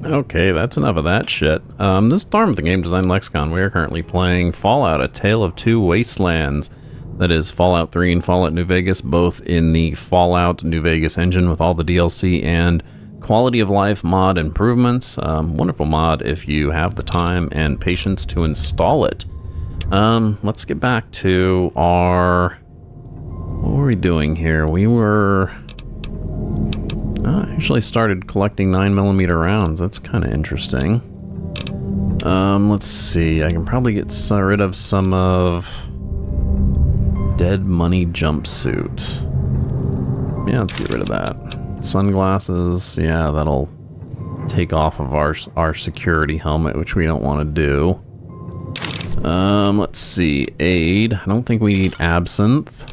Okay, that's enough of that shit. This is Thorm with the Game Design Lexicon. We are currently playing Fallout, A Tale of Two Wastelands. That is Fallout 3 and Fallout New Vegas, both in the Fallout New Vegas engine with all the DLC and quality of life mod improvements. Wonderful mod if you have the time and patience to install it. Let's get back to our... What were we doing here? We were... I actually started collecting 9mm rounds. That's kind of interesting. Let's see. I can probably get rid of some of... Dead Money Jumpsuit. Yeah, let's get rid of that. Sunglasses. Yeah, that'll take off of our security helmet, which we don't want to do. Let's see. Aid. I don't think we need absinthe.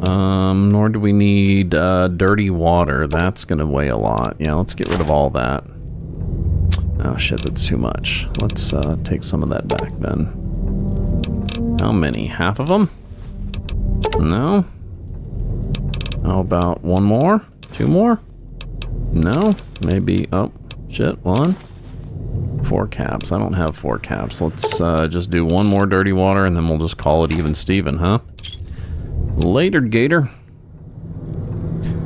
Nor do we need dirty water. That's gonna weigh a lot. Yeah, let's get rid of all that. Oh shit, that's too much. Let's take some of that back then. How many? Half of them? No? How about one more? Two more? No? Maybe... Oh, shit, one? 4 caps. I don't have 4 caps. Let's just do one more dirty water and then we'll just call it even Steven, huh? Later, Gator.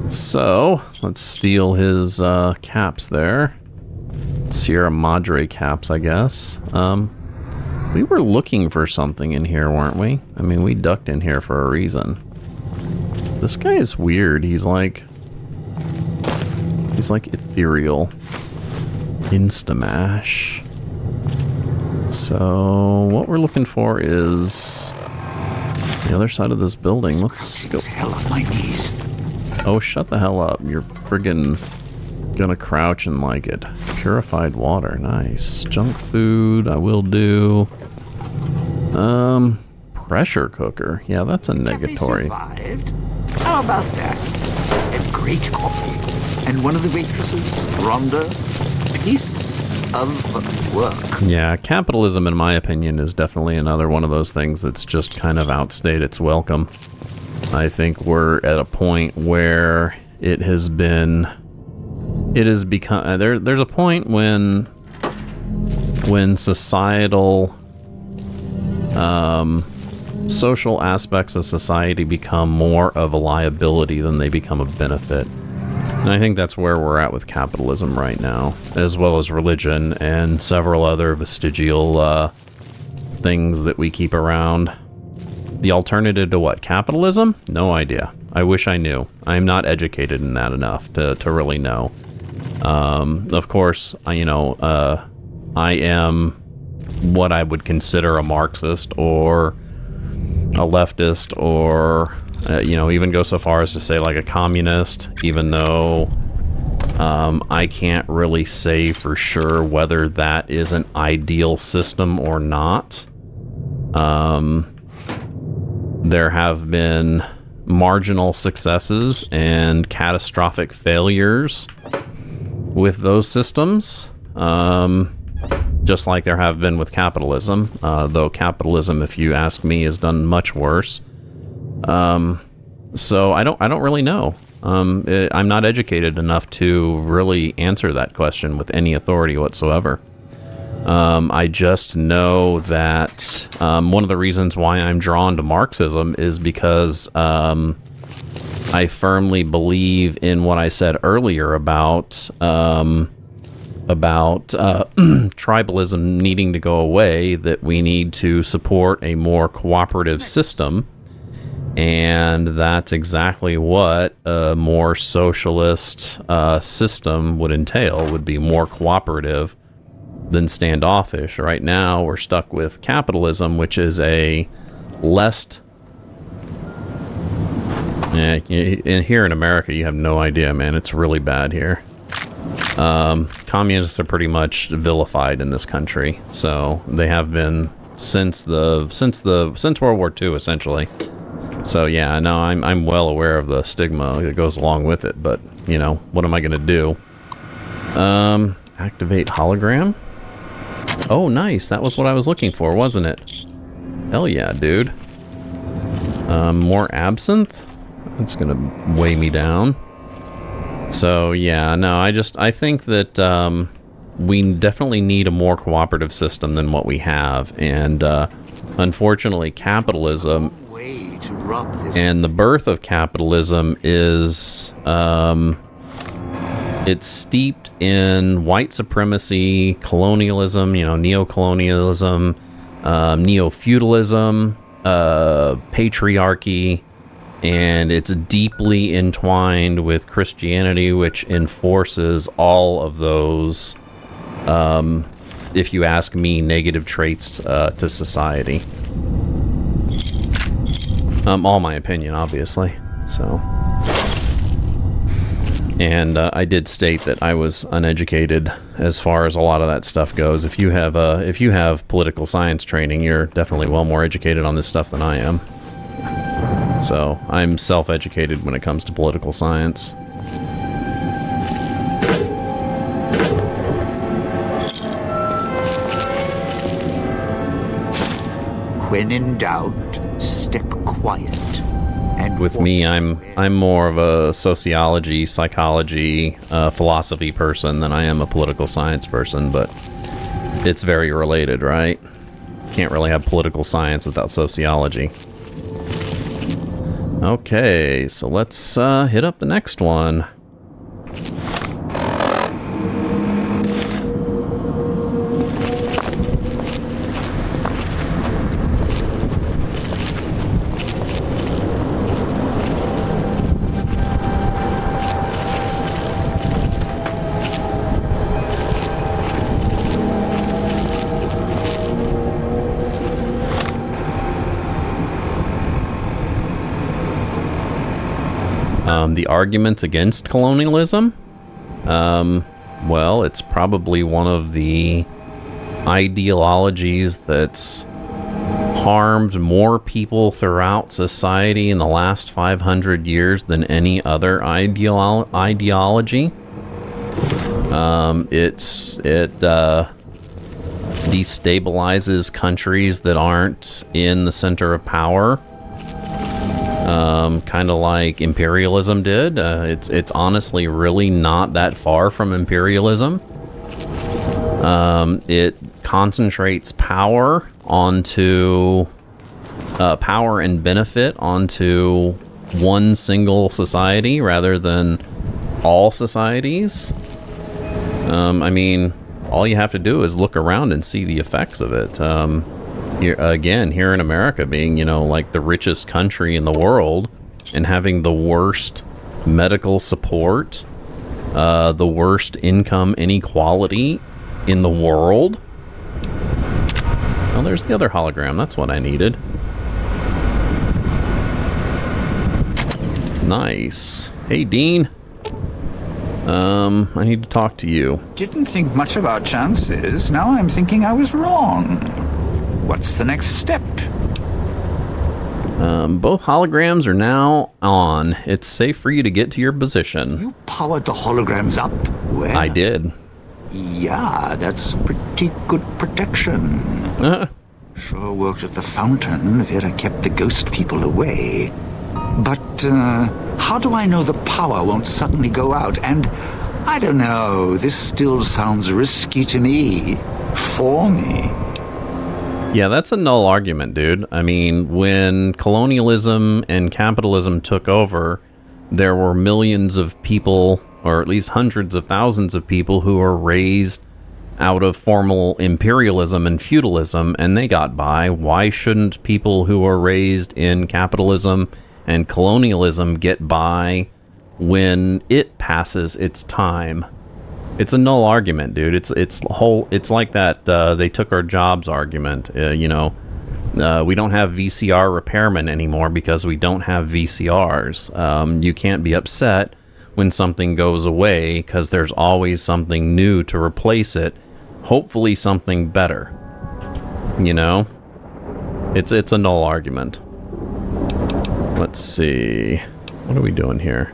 So, let's steal his caps there. Sierra Madre caps, I guess. We were looking for something in here, weren't we? I mean, we ducked in here for a reason. This guy is weird. He's like ethereal. Instamash. So, what we're looking for is the other side of this building. Let's go. Hell on my knees. Oh, shut the hell up. You're friggin' gonna crouch and like it. Purified water. Nice. Junk food. I will do. Pressure cooker. Yeah, that's a negatory. Survived? How about that? And great coffee. And one of the waitresses, Rhonda, piece of work. Yeah, capitalism, in my opinion, is definitely another one of those things that's just kind of outstayed its welcome. I think we're at a point where it has become... there's a point when societal... social aspects of society become more of a liability than they become a benefit. And I think that's where we're at with capitalism right now, as well as religion and several other vestigial things that we keep around. The alternative to what? Capitalism? No idea. I wish I knew. I'm not educated in that enough to really know. Of course, I am what I would consider a Marxist or a leftist, or even go so far as to say like a communist, even though I can't really say for sure whether that is an ideal system or not. There have been marginal successes and catastrophic failures with those systems. Just like there have been with capitalism, though capitalism, if you ask me, has done much worse. So I don't really know. I'm not educated enough to really answer that question with any authority whatsoever. I just know that one of the reasons why I'm drawn to Marxism is because I firmly believe in what I said earlier about tribalism needing to go away, that we need to support a more cooperative system, and that's exactly what a more socialist system would entail, would be more cooperative than standoffish. Right now, we're stuck with capitalism, which is a less... Yeah, here in America, you have no idea, man. It's really bad here. Communists are pretty much vilified in this country, so they have been since World War II, essentially. So yeah, no, I'm well aware of the stigma that goes along with it, but what am I gonna do? Activate hologram. Oh, nice. That was what I was looking for, wasn't it? Hell yeah, dude. More absinthe. That's gonna weigh me down. So yeah, no, I think that we definitely need a more cooperative system than what we have, and unfortunately, capitalism Way to rob this. and the birth of capitalism is it's steeped in white supremacy, colonialism, neo-colonialism, neo-feudalism, patriarchy, and it's deeply entwined with Christianity, which enforces all of those, if you ask me, negative traits to society. All my opinion, obviously. So, and I did state that I was uneducated as far as a lot of that stuff goes. If you have political science training, you're definitely well more educated on this stuff than I am. So I'm self-educated when it comes to political science. When in doubt, step quiet. And With me, I'm more of a sociology, psychology, philosophy person than I am a political science person, but it's very related, right? Can't really have political science without sociology. Okay, so let's hit up the next one. The arguments against colonialism? Well, it's probably one of the ideologies that's harmed more people throughout society in the last 500 years than any other ideology. It destabilizes countries that aren't in the center of power. Kind of like imperialism did. It's honestly really not that far from imperialism. It concentrates power onto power and benefit onto one single society rather than all societies. I mean, all you have to do is look around and see the effects of it. Here in America, being, like the richest country in the world and having the worst medical support, the worst income inequality in the world. Oh, there's the other hologram. That's what I needed. Nice. Hey, Dean. I need to talk to you. didn't think much of our chances. Now I'm thinking I was wrong. What's the next step? Both holograms are now on. It's safe for you to get to your position. You powered the holograms up? Well, I did. Yeah, that's pretty good protection. Sure worked at the fountain. Vera kept the ghost people away. But, how do I know the power won't suddenly go out? And, I don't know, this still sounds risky to me. For me. Yeah, that's a null argument, dude. I mean, when colonialism and capitalism took over, there were millions of people, or at least hundreds of thousands of people, who were raised out of formal imperialism and feudalism, and they got by. Why shouldn't people who were raised in capitalism and colonialism get by when it passes its time? It's a null argument, dude. It's like that they took our jobs argument. We don't have VCR repairmen anymore because we don't have VCRs. You can't be upset when something goes away because there's always something new to replace it. Hopefully something better. It's a null argument. Let's see. What are we doing here?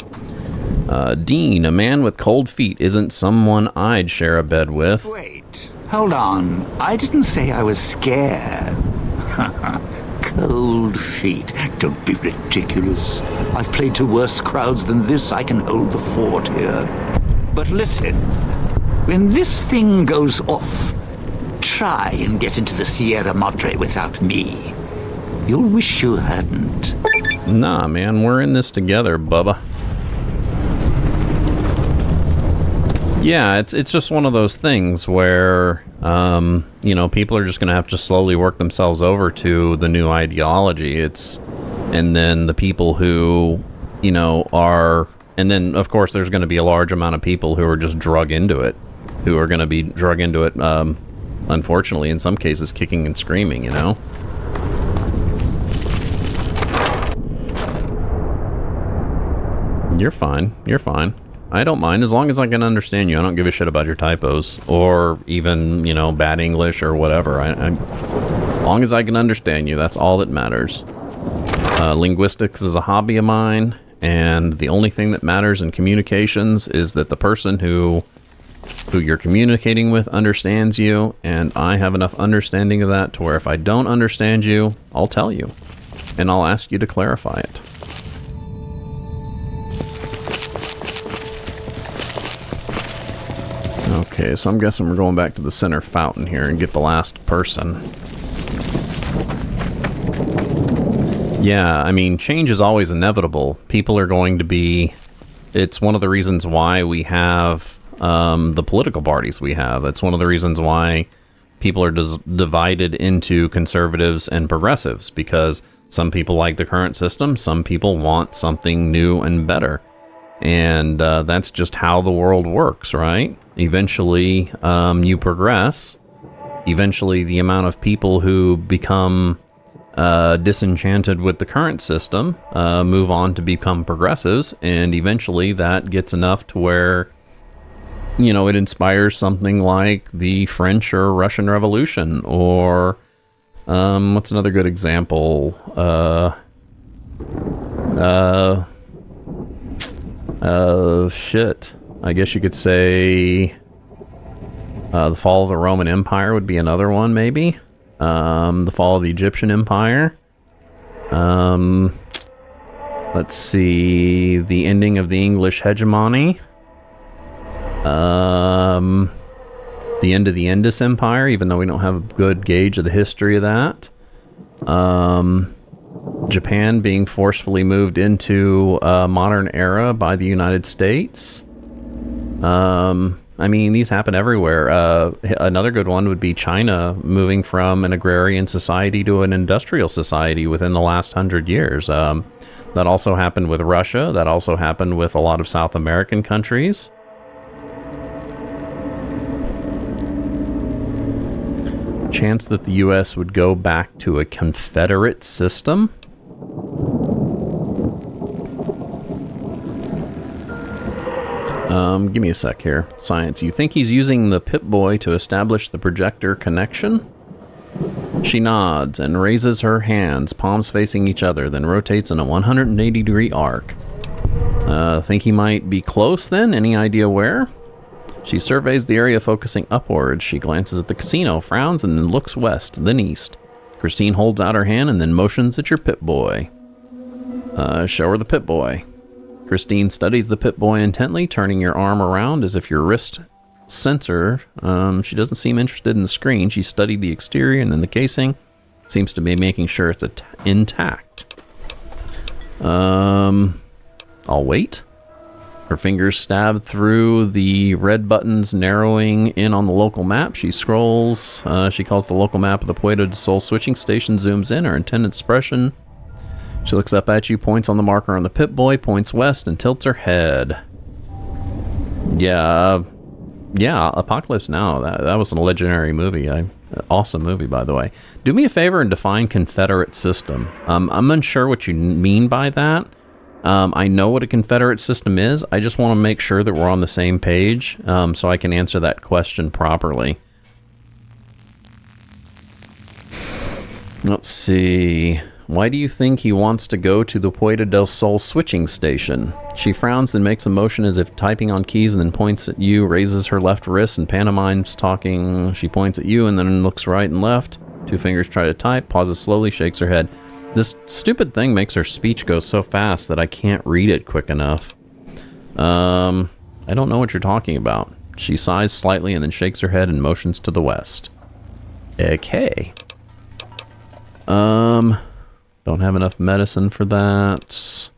Dean, a man with cold feet isn't someone I'd share a bed with. Wait, hold on. I didn't say I was scared. Cold feet. Don't be ridiculous. I've played to worse crowds than this. I can hold the fort here. But listen, when this thing goes off, try and get into the Sierra Madre without me. You'll wish you hadn't. Nah, man, we're in this together, Bubba. Yeah, it's just one of those things where, you know, people are just going to have to slowly work themselves over to the new ideology. And then the people who, you know, and then, of course, there's going to be a large amount of people who are just drug into it, who are going to be drug into it, unfortunately, in some cases, kicking and screaming, you know? You're fine. You're fine. I don't mind, as long as I can understand you. I don't give a shit about your typos, or even, you know, bad English or whatever. As long as I can understand you, that's all that matters. Linguistics is a hobby of mine, and the only thing that matters in communications is that the person who you're communicating with understands you, and I have enough understanding of that to where if I don't understand you, I'll tell you, and I'll ask you to clarify it. Okay, so I'm guessing we're going back to the center fountain here and get the last person. Yeah, I mean, change is always inevitable. People are going to be... It's one of the reasons why we have the political parties we have. It's one of the reasons why people are divided into conservatives and progressives, because some people like the current system, some people want something new and better. And that's just how the world works, right? Eventually, you progress. Eventually, the amount of people who become disenchanted with the current system move on to become progressives, and eventually that gets enough to where, you know, it inspires something like the French or Russian Revolution, or what's another good example? Shit. I guess you could say the fall of the Roman Empire would be another one, maybe. The fall of the Egyptian Empire. Let's see. The ending of the English hegemony. The end of the Indus Empire, even though we don't have a good gauge of the history of that. Japan being forcefully moved into a modern era by the United States. I mean, these happen everywhere. Another good one would be China moving from an agrarian society to an industrial society within the last 100 years. That also happened with Russia. That also happened with a lot of South American countries. Chance that the U.S. would go back to a Confederate system? Give me a sec here. Science, you think he's using the Pip-Boy to establish the projector connection? She nods and raises her hands, palms facing each other, then rotates in a 180-degree arc. Think he might be close then? Any idea where? She surveys the area, focusing upwards. She glances at the casino, frowns, and then looks west, then east. Christine holds out her hand and then motions at your Pip-Boy. Show her the Pip-Boy. Christine studies the Pip-Boy intently, turning your arm around as if your wrist sensor. She doesn't seem interested in the screen. She studied the exterior and then the casing. Seems to be making sure it's intact. I'll wait. Her fingers stab through the red buttons, narrowing in on the local map. She scrolls. She calls the local map of the Puerto del Sol switching station, zooms in, her intent expression. She looks up at you, points on the marker on the Pip-Boy, points west, and tilts her head. Yeah, Apocalypse Now. That was a legendary movie. Awesome movie, by the way. Do me a favor and define Confederate system. I'm unsure what you mean by that. I know what a Confederate system is. I just want to make sure that we're on the same page, so I can answer that question properly. Let's see. Why do you think he wants to go to the Puerto del Sol switching station? She frowns, then makes a motion as if typing on keys, and then points at you, raises her left wrist, and pantomimes talking. She points at you and then looks right and left. Two fingers try to type, pauses slowly, shakes her head. This stupid thing makes her speech go so fast that I can't read it quick enough. I don't know what you're talking about. She sighs slightly and then shakes her head and motions to the west. Okay. Don't have enough medicine for that.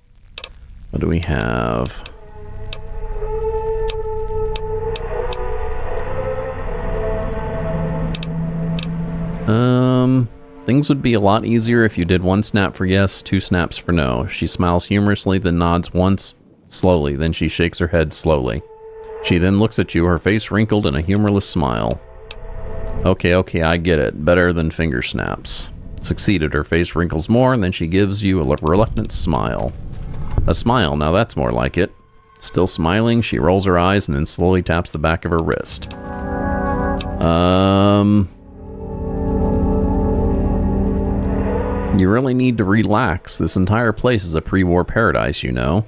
What do we have? Things would be a lot easier if you did 1 snap for yes, 2 snaps for no. She smiles humorously, then nods once, slowly, then she shakes her head slowly. She then looks at you, her face wrinkled in a humorless smile. Okay, I get it. Better than finger snaps. Succeeded, her face wrinkles more, and then she gives you a reluctant smile. A smile, now that's more like it. Still smiling, she rolls her eyes and then slowly taps the back of her wrist. You really need to relax. This entire place is a pre-war paradise, you know.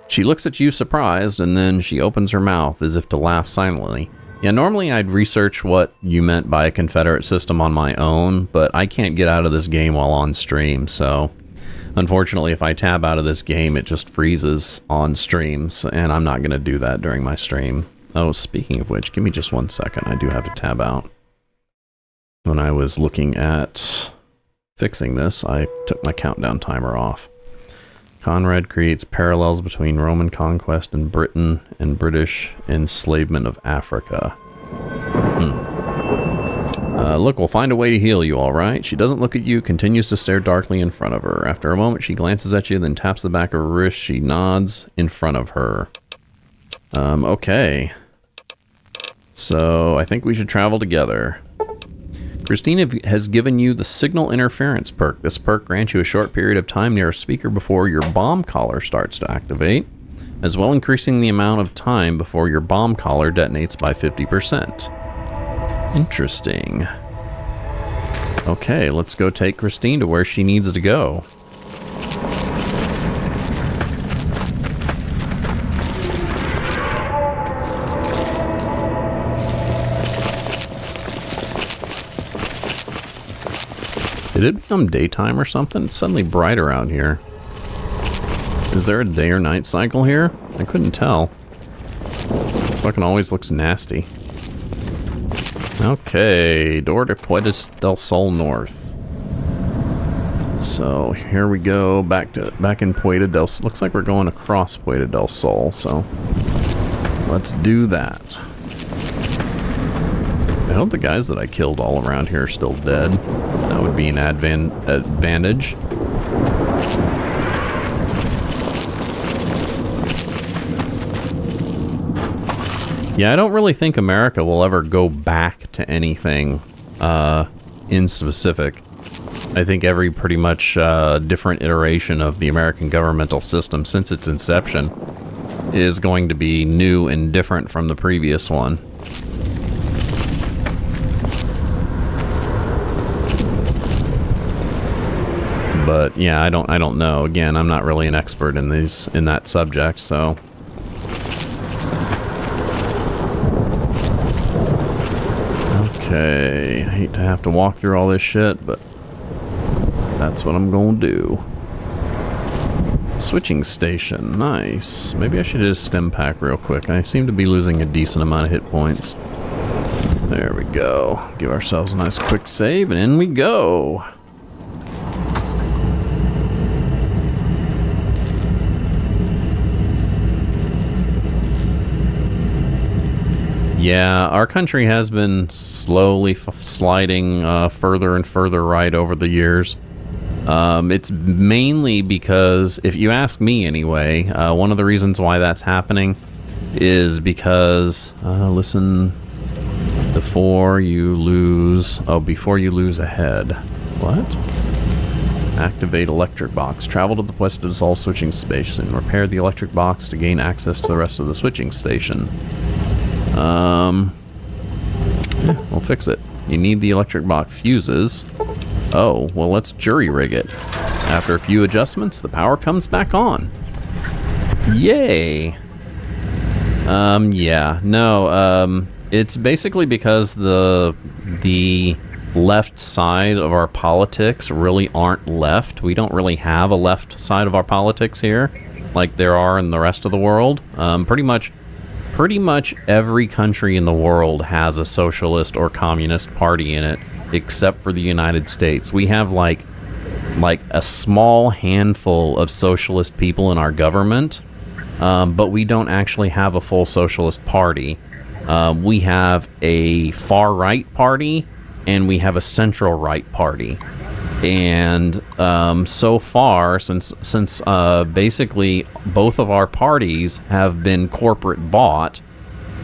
She looks at you surprised, and then she opens her mouth as if to laugh silently. Yeah, normally I'd research what you meant by a Confederate system on my own, but I can't get out of this game while on stream, so... Unfortunately, if I tab out of this game, it just freezes on streams, and I'm not going to do that during my stream. Oh, speaking of which, give me just 1 second. I do have to tab out. When I was looking at fixing this, I took my countdown timer off. Conrad creates parallels between Roman conquest in Britain and British enslavement of Africa. Look, we'll find a way to heal you, all right? She doesn't look at you, continues to stare darkly in front of her. After a moment, she glances at you, then taps the back of her wrist. She nods in front of her. Okay. So, I think we should travel together. Christina has given you the Signal Interference perk. This perk grants you a short period of time near a speaker before your bomb collar starts to activate, as well increasing the amount of time before your bomb collar detonates by 50%. Interesting. Okay, let's go take Christine to where she needs to go. Did it become daytime or something? It's suddenly bright around here. Is there a day or night cycle here? I couldn't tell. Fucking always looks nasty. Okay, door to Puerto del Sol North. So here we go, back in Puerto del Sol. Looks like we're going across Puerto del Sol, so let's do that. I hope the guys that I killed all around here are still dead. That would be an advantage. Yeah, I don't really think America will ever go back to anything in specific. I think every pretty much different iteration of the American governmental system since its inception is going to be new and different from the previous one. But yeah, I don't know. Again, I'm not really an expert in that subject, so. Okay, I hate to have to walk through all this shit, but that's what I'm gonna do. Switching station, nice. Maybe I should do a stim pack real quick. I seem to be losing a decent amount of hit points. There we go. Give ourselves a nice quick save, and in we go. Yeah, our country has been slowly sliding further and further right over the years. It's mainly because, if you ask me anyway, one of the reasons why that's happening is because, listen, before you lose a head. What? Activate electric box. Travel to the Puerto del Sol switching station. Repair the electric box to gain access to the rest of the switching station. Yeah, we'll fix it. You need the electric box fuses. Oh, well, let's jury rig it. After a few adjustments, the power comes back on. Yay! Yeah, no, it's basically because the left side of our politics really aren't left. We don't really have a left side of our politics here, like there are in the rest of the world. Pretty much every country in the world has a socialist or communist party in it, except for the United States. We have like a small handful of socialist people in our government, but we don't actually have a full socialist party. We have a far-right party, and we have a central-right party. And so far, since basically both of our parties have been corporate bought,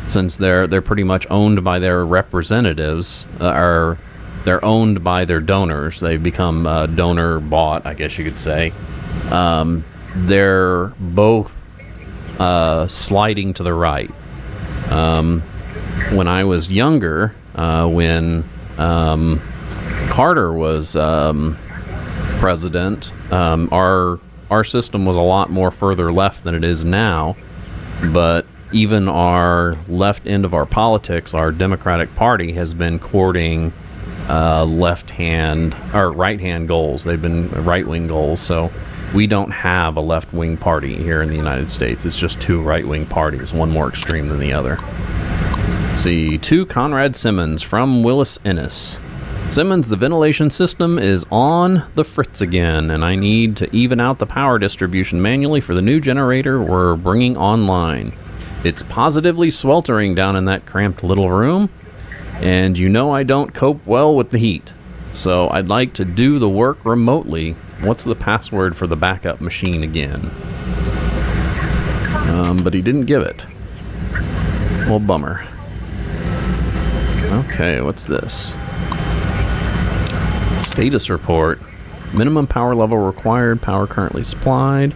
since they're pretty much owned by their representatives, or they're owned by their donors. They've become donor bought, I guess you could say. They're both sliding to the right. When I was younger, when Carter was president, our system was a lot more further left than it is now. But even our left end of our politics, our Democratic Party, has been courting left-hand or right-hand goals. They've been right-wing goals, so we don't have a left-wing party here in the United States. It's just two right-wing parties, one more extreme than the other. See, to Conrad Simmons from Willis Ennis. Simmons, the ventilation system is on the fritz again, and I need to even out the power distribution manually for the new generator we're bringing online. It's positively sweltering down in that cramped little room, and you know I don't cope well with the heat. So I'd like to do the work remotely. What's the password for the backup machine again? But he didn't give it. Well, bummer. Okay, what's this? Status report. Minimum power level required. Power currently supplied.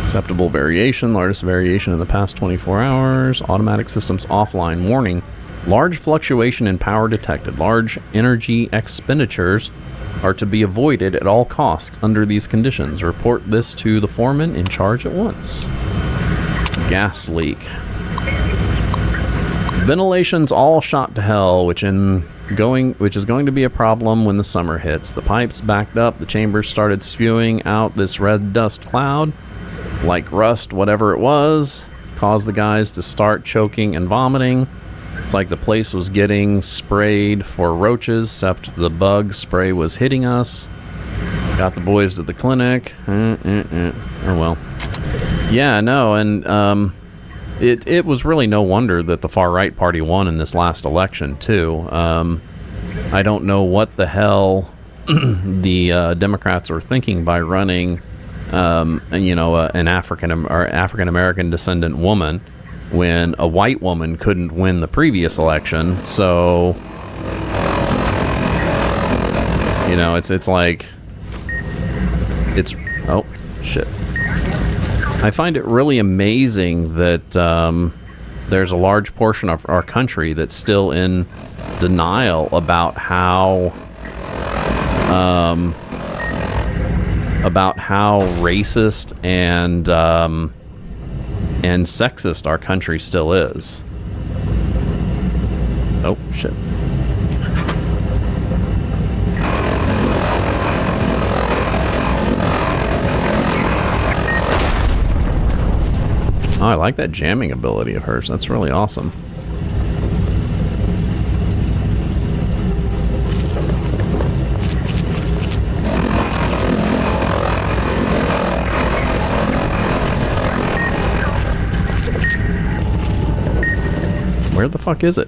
Acceptable variation. Largest variation in the past 24 hours. Automatic systems offline. Warning. Large fluctuation in power detected. Large energy expenditures are to be avoided at all costs under these conditions. Report this to the foreman in charge at once. Gas leak. Ventilation's all shot to hell, which is going to be a problem when the summer hits. The pipes backed up, the chambers started spewing out this red dust cloud, like rust, whatever it was, caused the guys to start choking and vomiting. It's like the place was getting sprayed for roaches, except the bug spray was hitting us. Got the boys to the clinic. Oh well. Yeah, no, and It was really no wonder that the far-right party won in this last election, too. I don't know what the hell the Democrats were thinking by running, an African-American descendant woman when a white woman couldn't win the previous election. So, it's like... Oh, shit. I find it really amazing that there's a large portion of our country that's still in denial about how racist and sexist our country still is. Oh shit. Oh, I like that jamming ability of hers. That's really awesome. Where the fuck is it?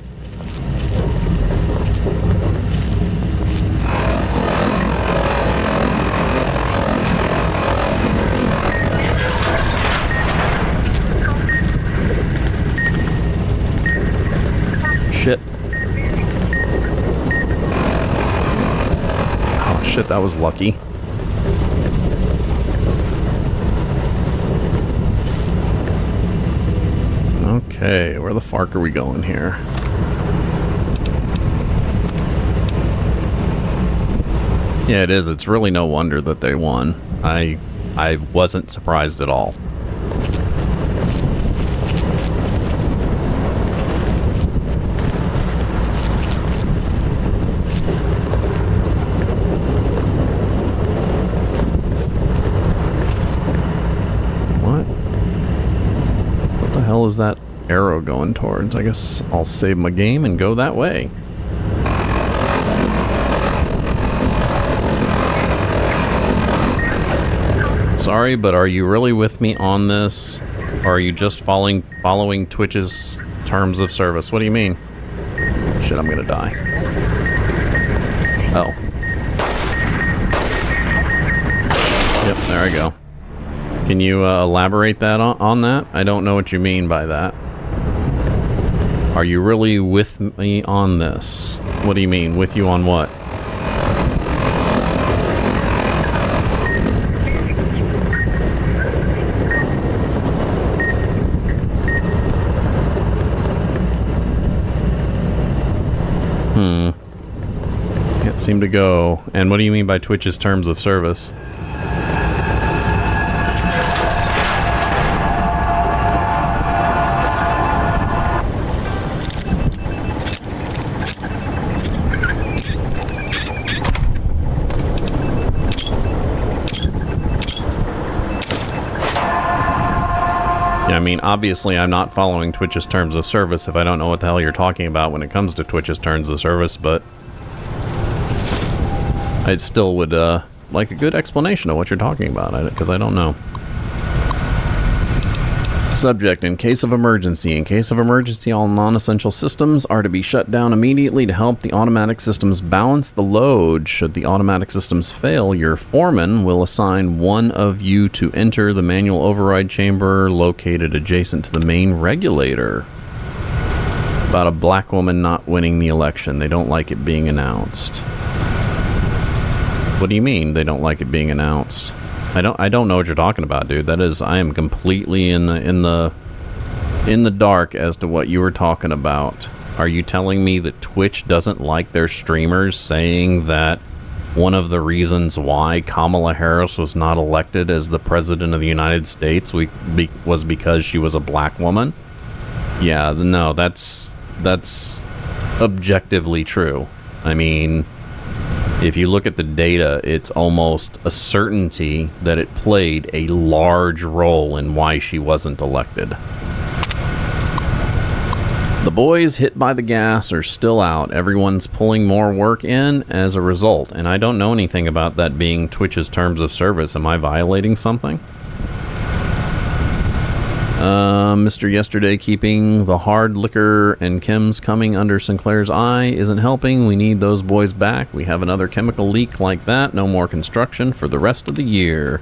Shit. Oh shit, that was lucky. Okay, where the fuck are we going here? Yeah, it is. It's really no wonder that they won. I wasn't surprised at all. hell is that arrow going towards? I guess I'll save my game and go that way. Sorry, but are you really with me on this? Or are you just following Twitch's terms of service? What do you mean? Shit, I'm gonna die. Oh. Yep, there I go. Can you elaborate that on that? I don't know what you mean by that. Are you really with me on this? What do you mean? With you on what? Can't seem to go. And what do you mean by Twitch's terms of service? I mean, obviously I'm not following Twitch's terms of service if I don't know what the hell you're talking about when it comes to Twitch's terms of service, but I still would like a good explanation of what you're talking about, because I don't know. Subject: in case of emergency. In case of emergency, all non-essential systems are to be shut down immediately to help the automatic systems balance the load. Should the automatic systems fail, your foreman will assign one of you to enter the manual override chamber located adjacent to the main regulator. About a black woman not winning the election. They don't like it being announced. What do you mean they don't like it being announced? I don't know what you're talking about, dude. That is, I am completely in the dark as to what you were talking about. Are you telling me that Twitch doesn't like their streamers saying that one of the reasons why Kamala Harris was not elected as the president of the United States was because she was a black woman? Yeah, no, that's objectively true. I mean, if you look at the data, it's almost a certainty that it played a large role in why she wasn't elected. The boys hit by the gas are still out. Everyone's pulling more work in as a result, and I don't know anything about that being Twitch's terms of service. Am I violating something? Mr. Yesterday keeping the hard liquor and chems coming under Sinclair's eye isn't helping. We need those boys back. We have another chemical leak like that. No more construction for the rest of the year.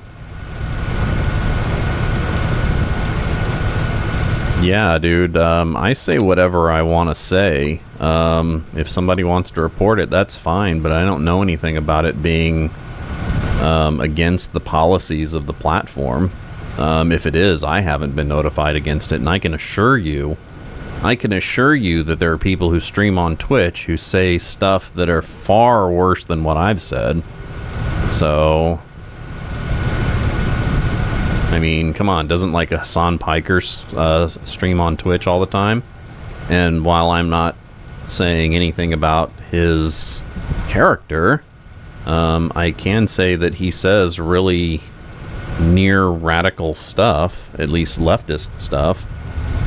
Yeah, dude, I say whatever I want to say. If somebody wants to report it, that's fine, but I don't know anything about it being against the policies of the platform. If it is, I haven't been notified against it, and I can assure you that there are people who stream on Twitch who say stuff that are far worse than what I've said. So, I mean, come on, doesn't like a Hassan Piker stream on Twitch all the time? And while I'm not saying anything about his character, I can say that he says really near radical stuff, at least leftist stuff.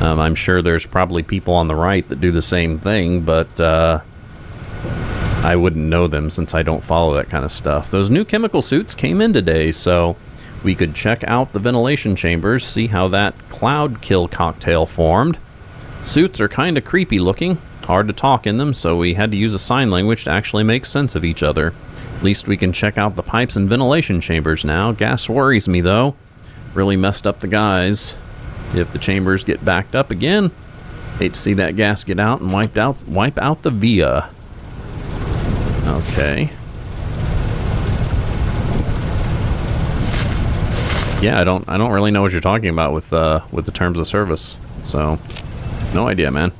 I'm sure there's probably people on the right that do the same thing, but I wouldn't know them since I don't follow that kind of stuff. Those new chemical suits came in today, so we could check out the ventilation chambers, see how that cloud kill cocktail formed. Suits are kind of creepy looking, hard to talk in them, so we had to use a sign language to actually make sense of each other. At least we can check out the pipes and ventilation chambers now. Gas worries me, though. Really messed up the guys. If the chambers get backed up again, hate to see that gas get out and wipe out the via. Okay. Yeah, I don't really know what you're talking about with the terms of service. So, no idea, man.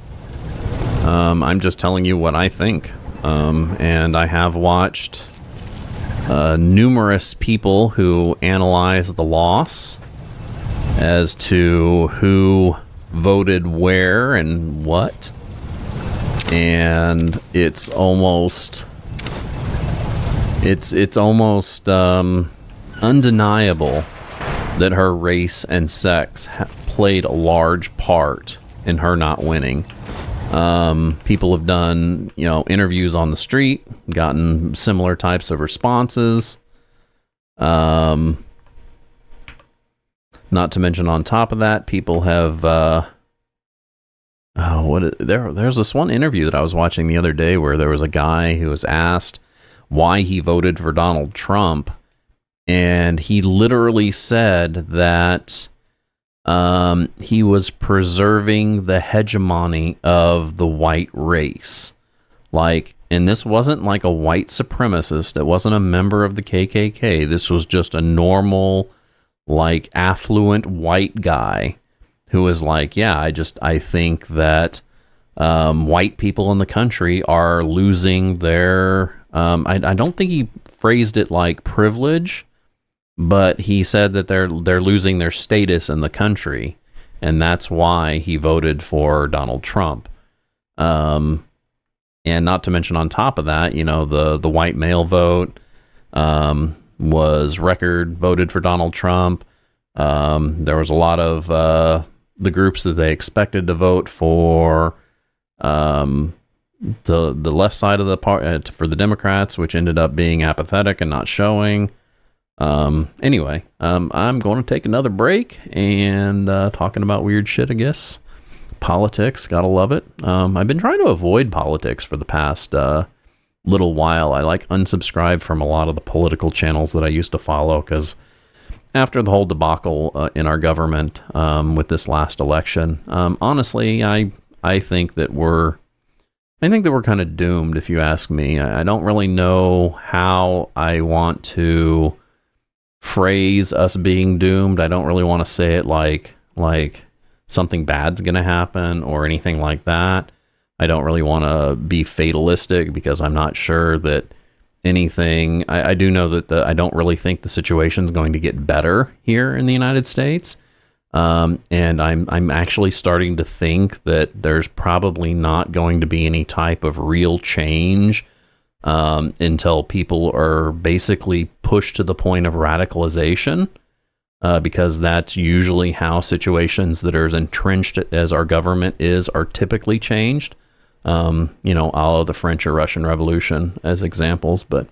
I'm just telling you what I think. And I have watched numerous people who analyze the loss as to who voted where and what, and it's almost undeniable that her race and sex played a large part in her not winning. People have done, interviews on the street, gotten similar types of responses. Not to mention, on top of that, people have, there's this one interview that I was watching the other day where there was a guy who was asked why he voted for Donald Trump, and he literally said that he was preserving the hegemony of the white race. And this wasn't like a white supremacist. It wasn't a member of the KKK. This was just a normal, affluent white guy who was like, yeah, I think that white people in the country are losing their, I don't think he phrased it like privilege, but he said that they're losing their status in the country, and that's why he voted for Donald Trump. And not to mention, on top of that, the white male vote was record voted for Donald Trump. There was a lot of the groups that they expected to vote for the left side of the part for the Democrats, which ended up being apathetic and not showing. Anyway, I'm going to take another break and talking about weird shit, I guess. Politics, gotta love it. I've been trying to avoid politics for the past little while. I unsubscribed from a lot of the political channels that I used to follow, because after the whole debacle in our government with this last election, honestly, I think that we're kind of doomed, if you ask me. I don't really know how I want to phrase us being doomed. I don't really want to say it like something bad's gonna happen or anything like that. I don't really want to be fatalistic, because I'm not sure that anything. I do know that I don't really think the situation's going to get better here in the United States. And I'm actually starting to think that there's probably not going to be any type of real change until people are basically pushed to the point of radicalization, because that's usually how situations that are as entrenched as our government are typically changed. A la the French or Russian Revolution as examples. But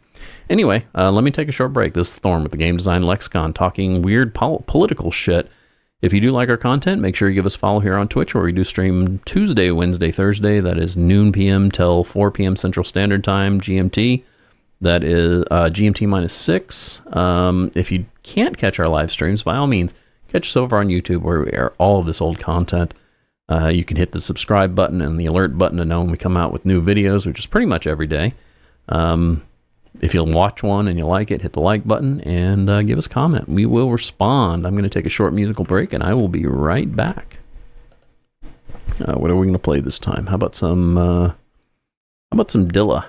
anyway, let me take a short break. This is Thorn with the Game Design Lexicon, talking weird political shit. If you do like our content, make sure you give us a follow here on Twitch, where we do stream Tuesday, Wednesday, Thursday. That is noon p.m. till 4 p.m. Central Standard Time, GMT. That is GMT minus 6. If you can't catch our live streams, by all means, catch us over on YouTube, where we air all of this old content. You can hit the subscribe button and the alert button to know when we come out with new videos, which is pretty much every day. If you'll watch one and you like it, hit the like button and give us a comment. We will respond. I'm going to take a short musical break, and I will be right back. What are we going to play this time? How about some Dilla?